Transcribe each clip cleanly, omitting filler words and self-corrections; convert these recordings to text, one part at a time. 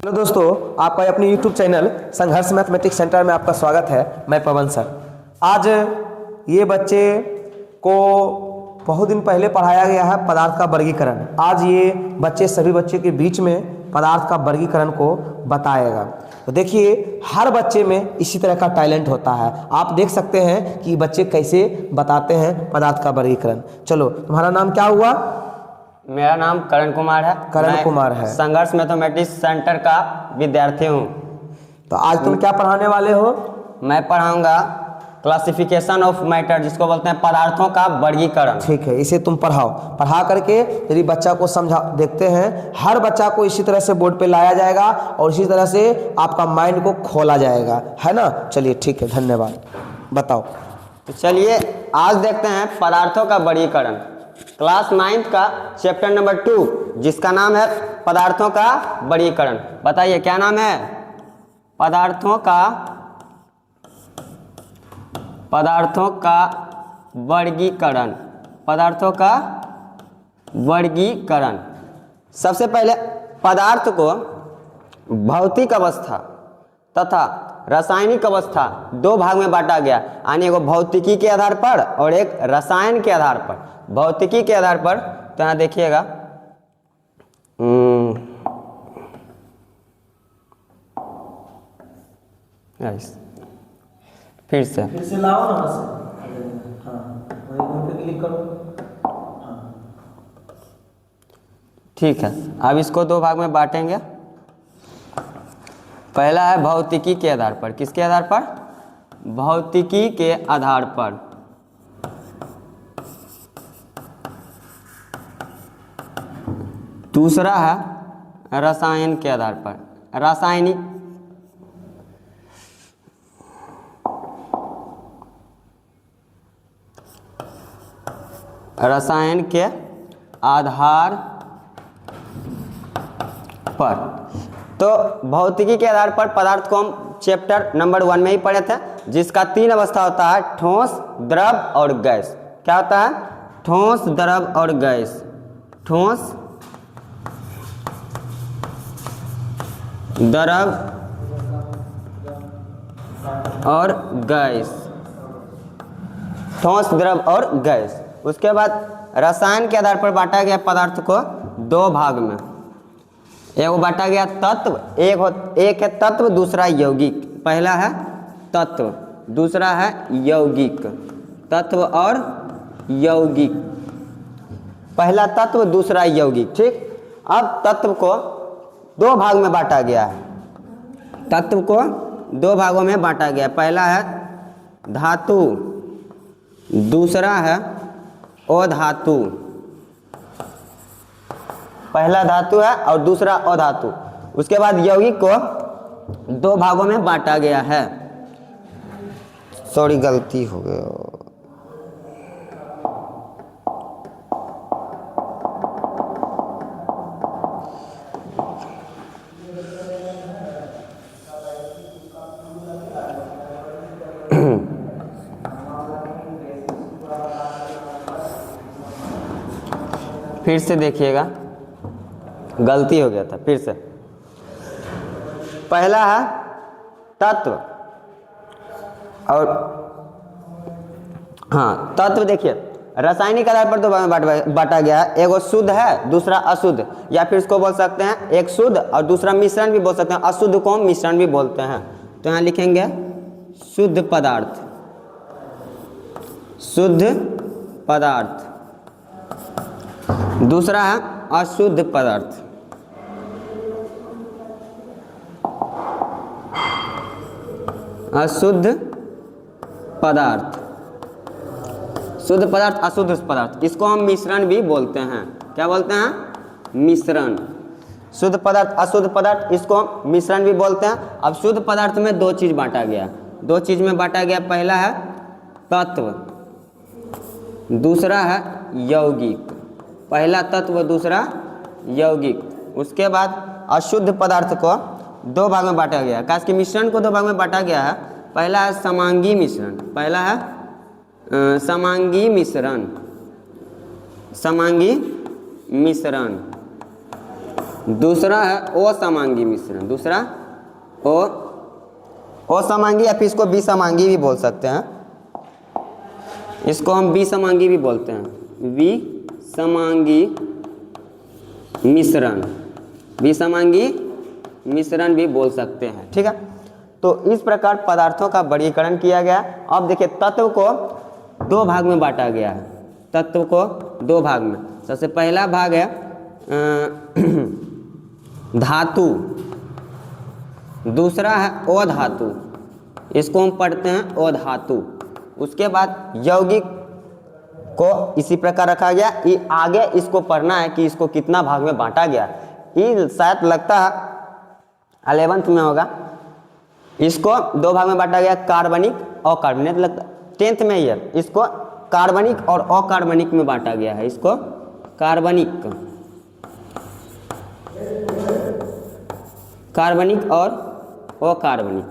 Hello दोस्तों, आपका अपने YouTube चैनल संघर्ष मैथमेटिक्स सेंटर में आपका स्वागत है। मैं पवन सर। आज ये बच्चे को बहुत दिन पहले पढ़ाया गया है पदार्थ का वर्गीकरण। आज ये बच्चे सभी बच्चे के बीच में पदार्थ का वर्गीकरण को बताएगा। तो देखिए, हर बच्चे में इसी तरह का टैलेंट होता है। आप देख सकते हैं कि बच्चे कैसे बताते हैं पदार्थ का वर्गीकरण। चलो, तुम्हारा नाम क्या हुआ? मेरा नाम करण कुमार है। करण कुमार है। संघर्ष मैथमेटिक्स सेंटर का विद्यार्थी हूँ। तो आज तुम क्या पढ़ाने वाले हो? मैं पढ़ाऊंगा क्लासिफिकेशन ऑफ मैटर, जिसको बोलते हैं पदार्थों का वर्गीकरण। ठीक है, इसे तुम पढ़ाओ। पढ़ा करके यदि बच्चा को समझा देखते हैं, हर बच्चा को इसी तरह से बोर्ड पे लाया जाएगा और इसी तरह से आपका माइंड को खोला जाएगा, है ना। चलिए ठीक है, धन्यवाद। बताओ। तो चलिए आज देखते हैं पदार्थों का वर्गीकरण। क्लास 9 का चैप्टर नंबर 2, जिसका नाम है पदार्थों का वर्गीकरण। बताइए क्या नाम है? पदार्थों का वर्गीकरण। पदार्थों का वर्गीकरण। सबसे पहले पदार्थ को भौतिक अवस्था तथा रासायनिक अवस्था दो भाग में बांटा गया, यानी एगो भौतिकी के आधार पर और एक रसायन के आधार पर। भौतिकी के आधार पर तो यहाँ देखिएगा, फिर से लाओ ना से। हाँ, वहीं पे क्लिक करो। ठीक है, अब इसको दो भाग में बांटेंगे। पहला है भौतिकी के आधार पर। किसके आधार पर? भौतिकी के आधार पर। दूसरा है रसायन के आधार पर। रासायनिक रसायन के आधार पर। तो भौतिकी के आधार पर पदार्थ को हम चैप्टर नंबर 1 में ही पढ़े थे, जिसका 3 अवस्था होता है, ठोस, द्रव और गैस। क्या होता है? ठोस, द्रव और गैस। ठोस, द्रव और गैस। ठोस, द्रव और गैस। उसके बाद रसायन के आधार पर बांटा गया पदार्थ को दो भाग में। एक बांटा गया तत्व, एक है तत्व, दूसरा यौगिक। पहला है तत्व, दूसरा है यौगिक। तत्व और यौगिक। पहला तत्व, दूसरा यौगिक। ठीक, अब तत्व को दो भाग में बांटा गया है। तत्व को दो भागों में बांटा गया। पहला है धातु, दूसरा है अधातु। पहला धातु है और दूसरा अधातु। उसके बाद यौगिक को दो भागों में बांटा गया है। सॉरी, गलती हो गया। फिर से देखिएगा, गलती हो गया था। फिर से पहला है तत्व और हाँ, तत्व देखिए रासायनिक आधार पर दो भाग में बांटा गया है। एगो शुद्ध है, दूसरा अशुद्ध, या फिर इसको बोल सकते हैं एक शुद्ध और दूसरा मिश्रण भी बोल सकते हैं। अशुद्ध को मिश्रण भी बोलते हैं। तो यहाँ लिखेंगे शुद्ध पदार्थ। शुद्ध पदार्थ। दूसरा है अशुद्ध पदार्थ। अशुद्ध पदार्थ। शुद्ध पदार्थ, अशुद्ध पदार्थ, इसको हम मिश्रण भी बोलते हैं। क्या बोलते हैं? मिश्रण। शुद्ध पदार्थ, अशुद्ध पदार्थ, इसको हम मिश्रण भी बोलते हैं। अब शुद्ध पदार्थ में दो चीज बांटा गया। दो चीज में बांटा गया। पहला है तत्व, दूसरा है यौगिक। पहला तत्व, दूसरा यौगिक। उसके बाद अशुद्ध पदार्थ को दो भाग में बांटा गया। खास कि मिश्रण को दो भाग में बांटा गया है। पहला है समांगी मिश्रण। पहला है समांगी मिश्रण। समांगी मिश्रण। दूसरा है असमांगी मिश्रण, दूसरा असमांगी या फिर इसको विसमांगी भी बोल सकते हैं, इसको हम विसमांगी भी बोलते हैं, विसमांगी मिश्रण, विसमांगी मिश्रण भी बोल सकते हैं, ठीक है। तो इस प्रकार पदार्थों का वर्गीकरण किया गया। अब देखिए तत्व को दो भाग में बांटा गया है, तत्व को दो भाग में। सबसे पहला भाग है धातु, दूसरा है अधातु, इसको हम पढ़ते हैं अधातु। उसके बाद यौगिक को इसी प्रकार रखा गया। ये आगे इसको पढ़ना है कि इसको कितना भाग में बांटा गया। ये शायद लगता है 11th में होगा। इसको दो भाग में बांटा गया, कार्बनिक और कार्बोनेट, लगता 10th में ही है। इसको कार्बनिक और अकार्बनिक में बांटा गया है, इसको कार्बनिक, कार्बनिक और अकार्बनिक,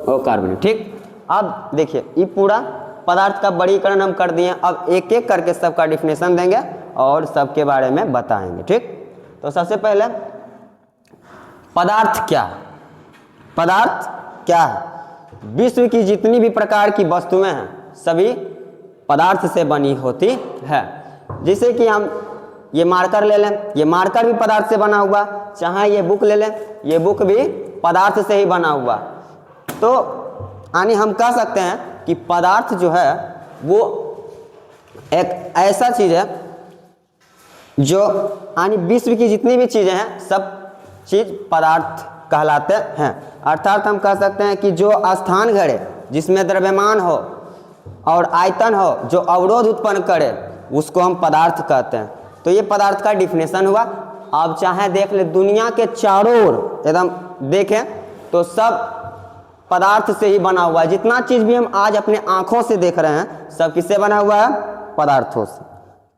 अकार्बनिक, ठीक। अब देखिए ये पूरा पदार्थ का वर्गीकरण हम कर दिए। अब एक एक करके सबका डिफिनेशन देंगे और सबके बारे में बताएंगे, ठीक। तो सबसे पहले पदार्थ क्या है? पदार्थ क्या है? विश्व की जितनी भी प्रकार की वस्तुएं हैं सभी पदार्थ से बनी होती है। जैसे कि हम ये मार्कर ले लें, ये मार्कर भी पदार्थ से बना हुआ, चाहे ये बुक ले लें, ये बुक भी पदार्थ से ही बना हुआ। तो यानी हम कह सकते हैं कि पदार्थ जो है वो एक ऐसा चीज़ है जो यानी विश्व की जितनी भी चीज़ें हैं सब चीज़ पदार्थ कहलाते हैं। अर्थात हम कह सकते हैं कि जो स्थान घड़े, जिसमें द्रव्यमान हो और आयतन हो, जो अवरोध उत्पन्न करे, उसको हम पदार्थ कहते हैं। तो ये पदार्थ का डिफिनेशन हुआ। अब चाहे देख ले दुनिया के चारों ओर एकदम देखें तो सब पदार्थ से ही बना हुआ है। जितना चीज़ भी हम आज अपने आँखों से देख रहे हैं सब किससे बना हुआ है? पदार्थों से।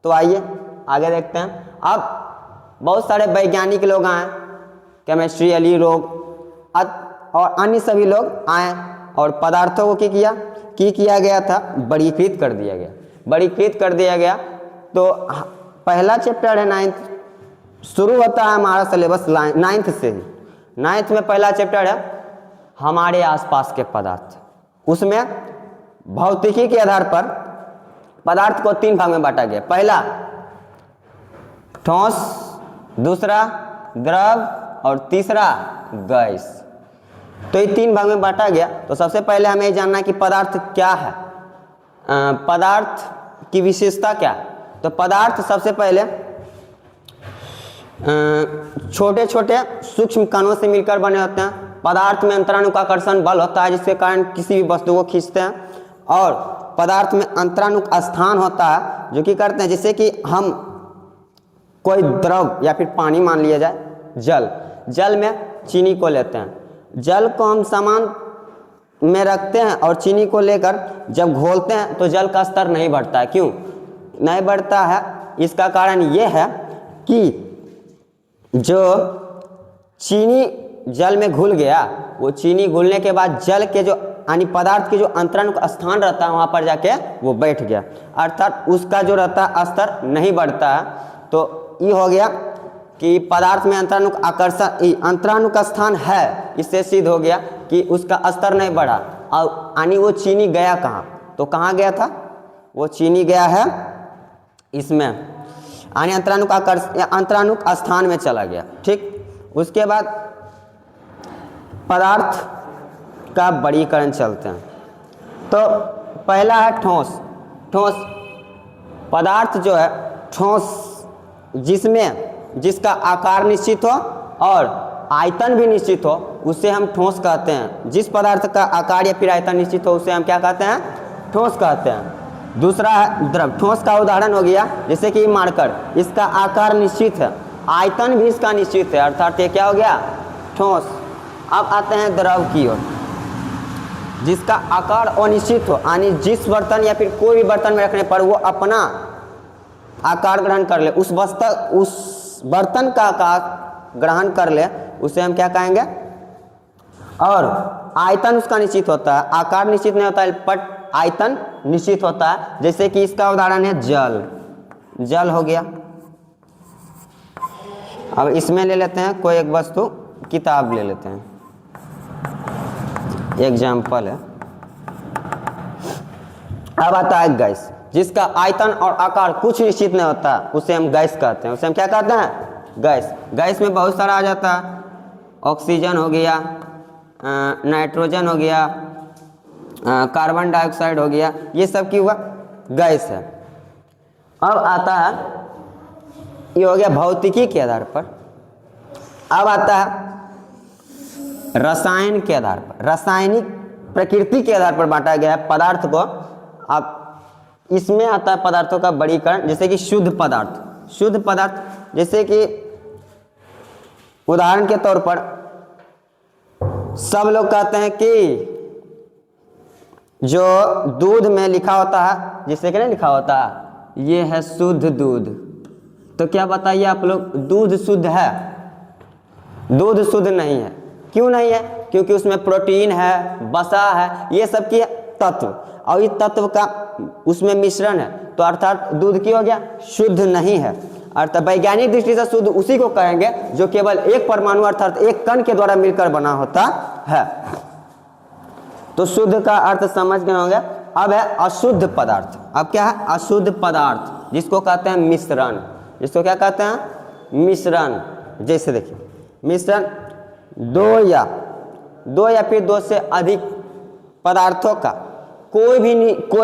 तो आइए आगे देखते हैं। अब बहुत सारे वैज्ञानिक लोग आए, केमिस्ट्री अली लोग और अन्य सभी लोग आए और पदार्थों को किया गया था, वर्गीकृत कर दिया गया, वर्गीकृत कर दिया गया। तो पहला चैप्टर है 9th, शुरू होता है हमारा सिलेबस 9th से ही। 9th में पहला चैप्टर है हमारे आसपास के पदार्थ। उसमें भौतिकी के आधार पर पदार्थ को 3 भाग में बांटा गया। पहला ठोस, दूसरा द्रव और तीसरा गैस। तो ये 3 भाग में बांटा गया। तो सबसे पहले हमें ये जानना है कि पदार्थ क्या है, पदार्थ की विशेषता क्या है। तो पदार्थ सबसे पहले छोटे छोटे सूक्ष्म कणों से मिलकर बने होते हैं। पदार्थ में अंतरानुकाकर्षण बल होता है जिसके कारण किसी भी वस्तु को खींचते हैं। और पदार्थ में अंतरानुक स्थान होता है जो कि करते हैं, जैसे कि हम कोई द्रव या फिर पानी मान लिया जाए, जल में चीनी को लेते हैं। जल को हम सामान में रखते हैं और चीनी को लेकर जब घोलते हैं तो जल का स्तर नहीं बढ़ता है। क्यों नहीं बढ़ता है? इसका कारण ये है कि जो चीनी जल में घुल गया, वो चीनी घुलने के बाद जल के जो यानी पदार्थ के जो अंतरानुक स्थान रहता है वहाँ पर जाके वो बैठ गया, अर्थात उसका जो रहता है स्तर नहीं बढ़ता है। तो ये हो गया कि पदार्थ में अंतरानुक स्थान है, इससे सिद्ध हो गया कि उसका स्तर नहीं बढ़ा। और यानी वो चीनी गया कहाँ? तो कहाँ गया था? वो चीनी गया है इसमें यानी अंतरानुक स्थान में चला गया, ठीक। उसके बाद पदार्थ का वर्गीकरण चलते हैं। तो पहला है ठोस। पदार्थ जो है ठोस, जिसका आकार निश्चित हो और आयतन भी निश्चित हो, उसे हम ठोस कहते हैं। जिस पदार्थ का आकार या फिर आयतन निश्चित हो उसे हम क्या कहते हैं? ठोस कहते हैं। दूसरा है द्रव। ठोस का उदाहरण हो गया जैसे कि मार्कर, इसका आकार निश्चित है, आयतन भी इसका निश्चित है, अर्थात ये क्या हो गया? ठोस। अब आते हैं द्रव की ओर, जिसका आकार अनिश्चित हो, यानी जिस बर्तन या फिर कोई भी बर्तन में रखने पर वो अपना आकार ग्रहण कर ले, उस बर्तन का आकार ग्रहण कर ले, उसे हम क्या कहेंगे? और आयतन उसका निश्चित होता है, आकार निश्चित नहीं होता है बट आयतन निश्चित होता है। जैसे कि इसका उदाहरण है जल हो गया। अब इसमें ले लेते हैं कोई एक वस्तु, किताब ले लेते हैं, एग्जाम्पल है। अब आता है गैस, जिसका आयतन और आकार कुछ निश्चित नहीं होता, उसे हम गैस कहते हैं। उसे हम क्या कहते हैं? गैस। गैस में बहुत सारा आ जाता है, ऑक्सीजन हो गया, नाइट्रोजन हो गया, कार्बन डाइऑक्साइड हो गया, ये सब की हुआ गैस है। अब आता है, ये हो गया भौतिकी के आधार पर। अब आता है रसायन के आधार पर, रासायनिक प्रकृति के आधार पर बांटा गया है पदार्थ को। अब इसमें आता है पदार्थों का वर्गीकरण, जैसे कि शुद्ध पदार्थ। शुद्ध पदार्थ जैसे कि उदाहरण के तौर पर सब लोग कहते हैं कि जो दूध में लिखा होता है, जिससे कि नहीं लिखा होता है, ये है शुद्ध दूध। तो क्या बताइए आप लोग, दूध शुद्ध है? दूध शुद्ध नहीं है। क्यों नहीं है? क्योंकि उसमें प्रोटीन है, वसा है, ये सब की तत्व, और इस तत्व का उसमें मिश्रण है, तो अर्थात दूध की हो गया शुद्ध नहीं है। अर्थात वैज्ञानिक दृष्टि से शुद्ध उसी को कहेंगे जो केवल एक परमाणु अर्थात एक कण के द्वारा मिलकर बना होता है। तो शुद्ध का अर्थ समझ गए होंगे। अब है अशुद्ध पदार्थ। अब क्या है? अशुद्ध पदार्थ, जिसको कहते हैं मिश्रण। जिसको क्या कहते हैं? मिश्रण। जैसे देखिए, मिश्रण दो या फिर दो से अधिक पदार्थों का कोई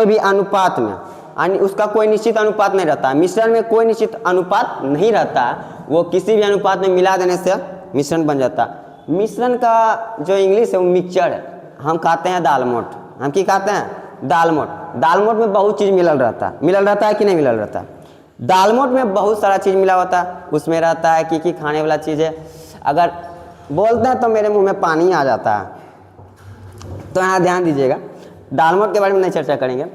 भी अनुपात में, यानी उसका कोई निश्चित अनुपात नहीं रहता है। मिश्रण में कोई निश्चित अनुपात नहीं रहता है, वो किसी भी अनुपात में मिला देने से मिश्रण बन जाता है। मिश्रण का जो इंग्लिश है वो मिक्सचर है। हम कहते हैं दालमोट। हम की कहते हैं? दालमोट। दालमोट में बहुत चीज़ मिलल रहता है कि नहीं मिलल रहता है? दालमोट में बहुत सारा चीज़ मिला होता है। उसमें रहता है कि खाने वाला चीज़ है। अगर बोलते हैं तो मेरे मुंह में पानी आ जाता है। तो यहाँ ध्यान दीजिएगा, दालमोट के बारे में नहीं चर्चा करेंगे।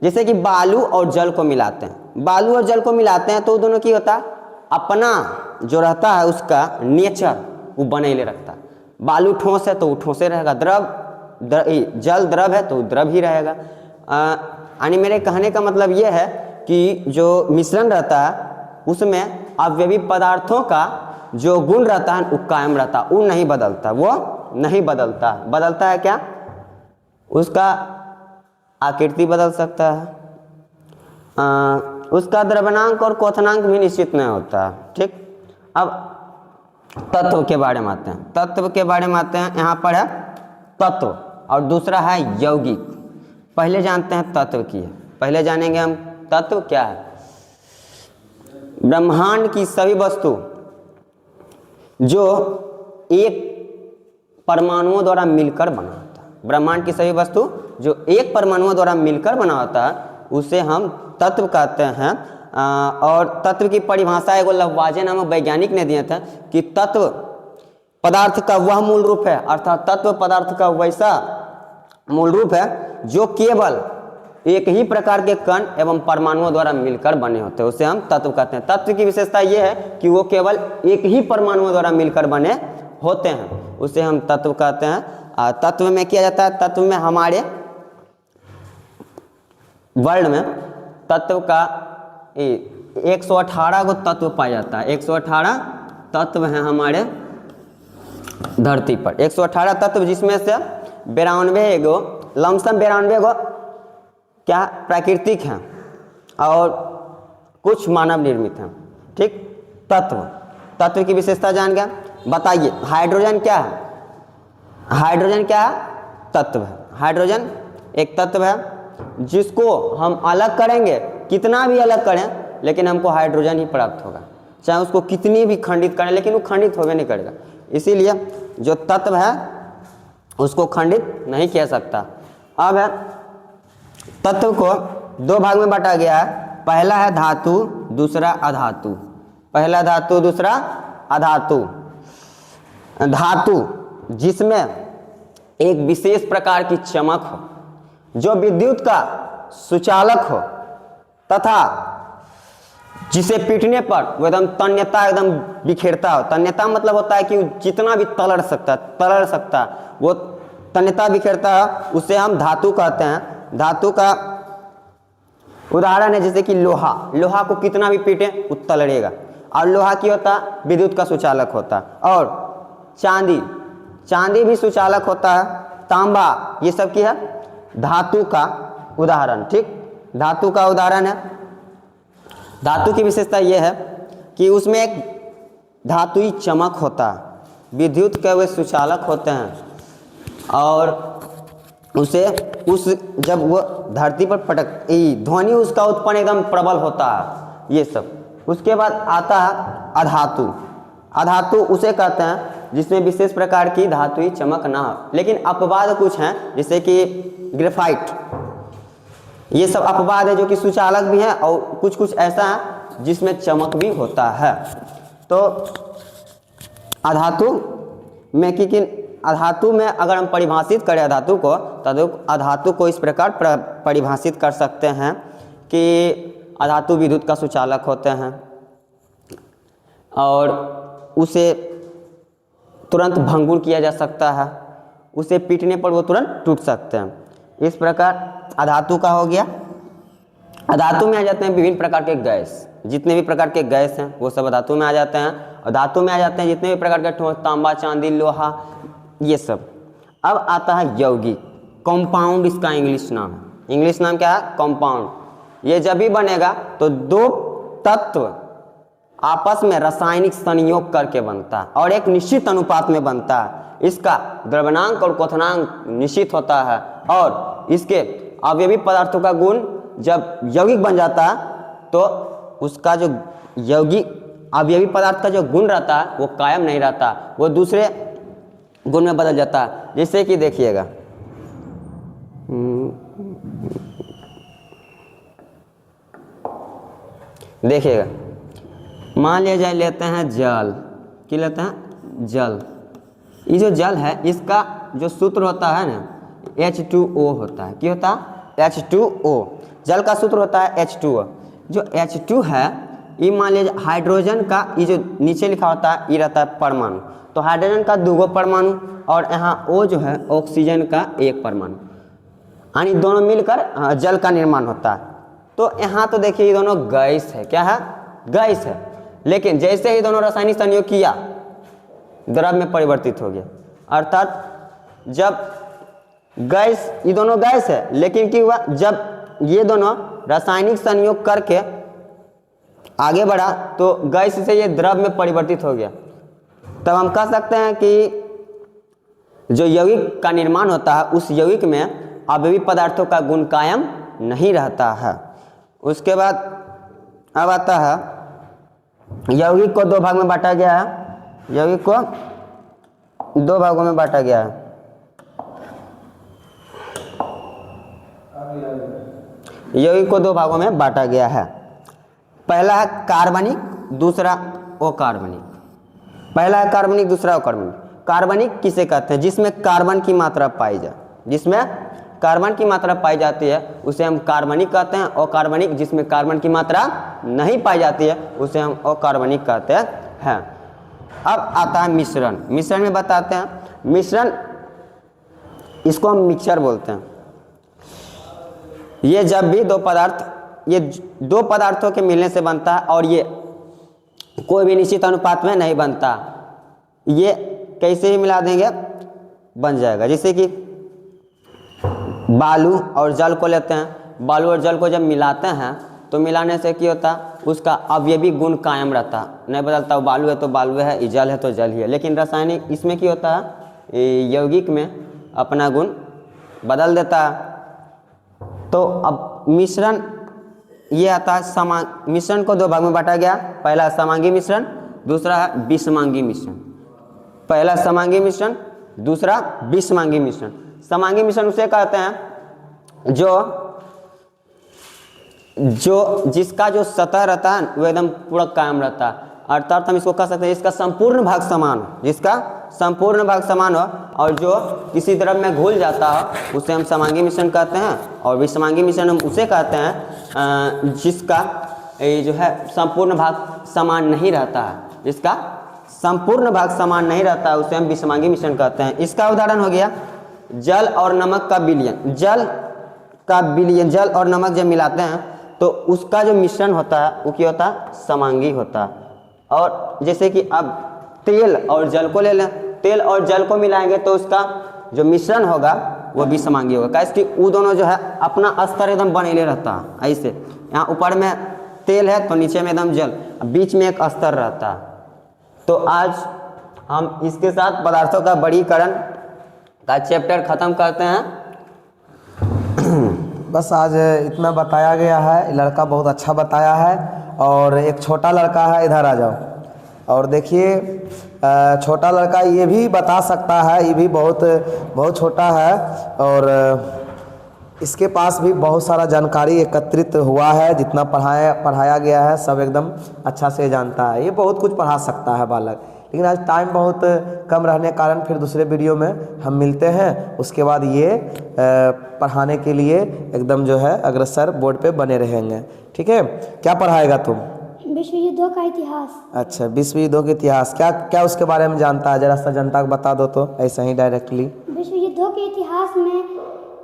जैसे कि बालू और जल को मिलाते हैं, बालू और जल को मिलाते हैं तो दोनों की होता है, अपना जो रहता है उसका नेचर वो बनेले रखता है। बालू ठोस है तो वो ठोसे रहेगा, जल द्रव है तो वो द्रव ही रहेगा। यानी मेरे कहने का मतलब ये है कि जो मिश्रण रहता है उसमें अवयवी पदार्थों का जो गुण रहता है वो कायम रहता है, वो नहीं बदलता। वो नहीं बदलता। बदलता है क्या? उसका आकृति बदल सकता है, उसका द्रव्यनांक और क्वथनांक भी निश्चित नहीं होता। ठीक। अब तत्व के बारे में आते हैं। तत्व के बारे में आते हैं। यहाँ पर है तत्व और दूसरा है यौगिक। पहले जानते हैं तत्व की है। पहले जानेंगे हम तत्व क्या है। ब्रह्मांड की सभी वस्तु जो एक परमाणुओं द्वारा मिलकर बना होता है, ब्रह्मांड की सभी वस्तु जो एक परमाणुओं द्वारा मिलकर बना होता है, उसे हम तत्व कहते हैं। और तत्व की परिभाषा एगो लवाजे नामक वैज्ञानिक ने दिए थे कि तत्व पदार्थ का वह मूल रूप है, अर्थात तत्व पदार्थ का वैसा मूल रूप है जो केवल एक ही प्रकार के कण एवं परमाणुओं द्वारा मिलकर बने होते हैं, उसे हम तत्व कहते हैं। तत्व की विशेषता यह है कि वो केवल एक ही परमाणुओं द्वारा मिलकर बने होते हैं, उसे हम तत्व कहते हैं। तत्व में किया जाता है, तत्व में हमारे वर्ल्ड में तत्व का 118 को तत्व पाया जाता है। 118 तत्व हैं हमारे धरती पर। 118 तत्व, जिसमें से 92 गो लमसम 92 गो क्या प्राकृतिक हैं और कुछ मानव निर्मित हैं। ठीक। तत्व की विशेषता जान गया। बताइए हाइड्रोजन क्या है? हाइड्रोजन क्या है? तत्व है। हाइड्रोजन एक तत्व है जिसको हम अलग करेंगे, कितना भी अलग करें लेकिन हमको हाइड्रोजन ही प्राप्त होगा, चाहे उसको कितनी भी खंडित करें, लेकिन वो खंडित होगा नहीं करेगा। इसीलिए जो तत्व है उसको खंडित नहीं किया सकता। अब है तत्व को दो भाग में बांटा गया है। पहला है धातु, दूसरा अधातु। पहला धातु, दूसरा अधातु। धातु जिसमें एक विशेष प्रकार की चमक हो, जो विद्युत का सुचालक हो तथा जिसे पीटने पर वो एकदम तन्यता एकदम बिखेरता हो। तन्यता मतलब होता है कि जितना भी तलड़ सकता वो तन्यता बिखेरता है, उसे हम धातु कहते हैं। धातु का उदाहरण है जैसे कि लोहा, लोहा को कितना भी पीटे उतना लड़ेगा, और लोहा की होता है विद्युत का सुचालक होता है। और चांदी, चांदी भी सुचालक होता है। तांबा, ये सब की है धातु का उदाहरण, ठीक, धातु का उदाहरण है। धातु की विशेषता ये है कि उसमें एक धातुई चमक होता है, विद्युत के वे सुचालक होते हैं, और उसे उस जब वो धरती पर पटक ध्वनि उसका उत्पन्न एकदम प्रबल होता है, ये सब। उसके बाद आता है अधातु। अधातु उसे कहते हैं जिसमें विशेष प्रकार की धातुई चमक ना हो, लेकिन अपवाद कुछ हैं जैसे कि ग्रेफाइट, ये सब अपवाद है जो कि सुचालक भी हैं, और कुछ कुछ ऐसा है जिसमें चमक भी होता है। तो अधातु में अधातु में अगर हम परिभाषित करें अधातु को, तो अधातु को इस प्रकार परिभाषित कर सकते हैं कि अधातु विद्युत का सुचालक होते हैं और उसे तुरंत भंगुर किया जा सकता है, उसे पीटने पर वो तुरंत टूट सकते हैं। इस प्रकार अधातु का हो गया। अधातु में आ जाते हैं विभिन्न प्रकार के गैस, जितने भी प्रकार के गैस हैं वो सब धातु में आ जाते हैं। और धातु में आ जाते हैं जितने भी प्रकार के ठोस, तांबा, चांदी, लोहा, ये सब। अब आता है यौगिक, कंपाउंड इसका इंग्लिश नाम है। इंग्लिश नाम क्या है? कंपाउंड। ये जब भी बनेगा तो दो तत्व आपस में रासायनिक संयोग करके बनता है और एक निश्चित अनुपात में बनता है। इसका द्रव्यनांक और क्वथनांक निश्चित होता है और इसके अवयवी पदार्थों का गुण जब यौगिक बन जाता है तो उसका जो यौगिक अवयवी पदार्थ का जो गुण रहता है वो कायम नहीं रहता, वो दूसरे गुण में बदल जाता है। जैसे कि देखिएगा, देखिएगा, मान लिया जाए लेते हैं जल, क्या लेते हैं? जल। ये जो जल है इसका जो सूत्र होता है ना H2O होता है। क्या होता है? H2O। जल का सूत्र होता है H2O। जो H2 है ये मान लीजिए हाइड्रोजन का, ये जो नीचे लिखा होता है ये रहता है परमाणु, तो हाइड्रोजन का 2 परमाणु और यहाँ O जो है ऑक्सीजन का 1 परमाणु, यानी दोनों मिलकर जल का निर्माण होता है। तो यहाँ तो देखिए ये दोनों गैस है। क्या है? गैस है। लेकिन जैसे ही दोनों रासायनिक संयोग किया द्रव में परिवर्तित हो गया। अर्थात जब गैस, ये दोनों गैस है, लेकिन क्या हुआ, जब ये दोनों रासायनिक संयोग करके आगे बढ़ा तो गैस से ये द्रव में परिवर्तित हो गया। तब हम कह सकते हैं कि जो यौगिक का निर्माण होता है उस यौगिक में अवयवी पदार्थों का गुण कायम नहीं रहता है। उसके बाद अब आता है यौगिक को 2 भाग में बांटा गया है। यौगिक को 2 भागों में बांटा गया है। यौगिक को 2 भागों में बांटा गया है। पहला है कार्बनिक, दूसरा अकार्बनिक। पहला है कार्बनिक, दूसरा अकार्बनिक। कार्बनिक किसे कहते हैं? जिसमें कार्बन की मात्रा पाई जाए, जिसमें कार्बन की मात्रा पाई जाती है उसे हम कार्बनिक कहते हैं। अकार्बनिक जिसमें कार्बन की मात्रा नहीं पाई जाती है उसे हम अकार्बनिक कहते हैं। अब आता है मिश्रण। मिश्रण में बताते हैं, मिश्रण इसको हम मिक्सचर बोलते हैं। ये जब भी 2 पदार्थ, ये 2 पदार्थों के मिलने से बनता है और ये कोई भी निश्चित अनुपात में नहीं बनता। ये कैसे ही मिला देंगे बन जाएगा। जैसे कि बालू और जल को लेते हैं, बालू और जल को जब मिलाते हैं तो मिलाने से क्या होता है, उसका अवयवी गुण कायम रहता, नहीं बदलता। वो बालू है तो बालू है, जल है तो जल ही है। लेकिन रासायनिक इसमें क्या होता है, यौगिक में अपना गुण बदल देता है। तो अब मिश्रण ये आता है मिश्रण को 2 भाग में बांटा गया। पहला समांगी मिश्रण, दूसरा है विषमांगी मिश्रण। पहला समांगी मिश्रण, दूसरा विषमांगी मिश्रण। समांगी मिश्रण उसे कहते हैं जो जिसका जो सतह रहता है वो एकदम पूरा कायम रहता है। अर्थात हम इसको कह सकते हैं जिसका संपूर्ण भाग समान हो, जिसका संपूर्ण भाग समान हो और जो किसी द्रव में घुल जाता हो उसे हम समांगी मिश्रण कहते हैं। और विषमांगी मिश्रण हम उसे कहते हैं जिसका जो है संपूर्ण भाग समान नहीं रहता है, जिसका संपूर्ण भाग समान नहीं रहता है उसे हम विषमांगी मिश्रण कहते हैं। इसका उदाहरण हो गया जल और नमक का विलयन। जल और नमक जब मिलाते हैं तो उसका जो मिश्रण होता है वो क्या होता है, समांगी होता है। और जैसे कि अब तेल और जल को ले लें, तेल और जल को मिलाएंगे तो उसका जो मिश्रण होगा वो भी समांगी होगा। कैसे कि वो दोनों जो है अपना स्तर एकदम बनेले रहता है। ऐसे यहाँ ऊपर में तेल है तो नीचे में एकदम जल, बीच में एक स्तर रहता है। तो आज हम इसके साथ पदार्थों का वर्गीकरण का चैप्टर खत्म करते हैं। बस आज इतना बताया गया है। लड़का बहुत अच्छा बताया है। और एक छोटा लड़का है, इधर आ जाओ। और देखिए छोटा लड़का ये भी बता सकता है, ये भी बहुत छोटा है और इसके पास भी बहुत सारा जानकारी एकत्रित हुआ है। जितना पढ़ाया गया है सब एकदम अच्छा से जानता है। ये बहुत कुछ पढ़ा सकता है बालक, लेकिन आज टाइम बहुत कम रहने के कारण फिर दूसरे वीडियो में हम मिलते हैं। उसके बाद ये पढ़ाने के लिए एकदम जो है अग्रसर बोर्ड पे बने रहेंगे। ठीक है, क्या पढ़ाएगा तुम? विश्व युद्धों का इतिहास। अच्छा, विश्व युद्धों के इतिहास। क्या क्या उसके बारे में जानता है, जरा सा जनता को बता दो तो, ऐसा ही डायरेक्टली। विश्व युद्धों के इतिहास में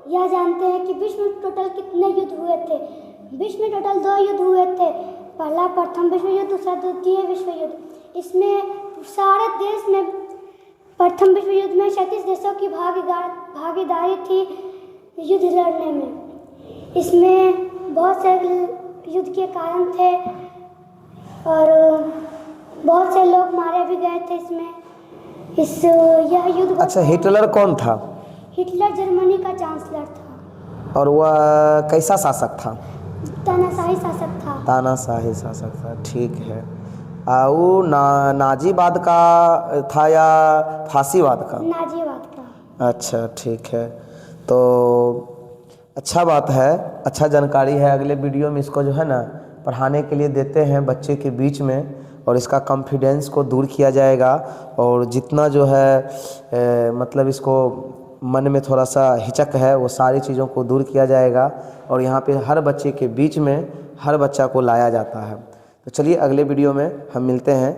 यह जानते हैं कि विश्व में टोटल कितने युद्ध हुए थे। विश्व में टोटल 2 युद्ध हुए थे। पहला प्रथम विश्व युद्ध, दूसरा द्वितीय विश्व युद्ध। इसमें सारे देश में प्रथम विश्व युद्ध में 37 देशों की भागीदारी थी युद्ध लड़ने में। इसमें बहुत से युद्ध के कारण थे और बहुत से लोग मारे भी गए थे इसमें। यह युद्ध। अच्छा, हिटलर कौन था? हिटलर जर्मनी का चांसलर था। और वह कैसा शासक था? तानाशाही शासक था। तानाशाही शासक था, ठीक है। वो नाजीवाद का था या फांसीवाद का? नाजीवाद का। अच्छा, ठीक है। तो अच्छा बात है, अच्छा जानकारी है। अगले वीडियो में इसको जो है ना पढ़ाने के लिए देते हैं बच्चे के बीच में, और इसका कॉन्फिडेंस को दूर किया जाएगा। और जितना जो है मतलब इसको मन में थोड़ा सा हिचक है वो सारी चीज़ों को दूर किया जाएगा। और यहाँ पे हर बच्चे के बीच में हर बच्चा को लाया जाता है। तो चलिए अगले वीडियो में हम मिलते हैं,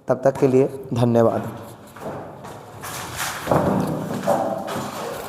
तब तक के लिए धन्यवाद।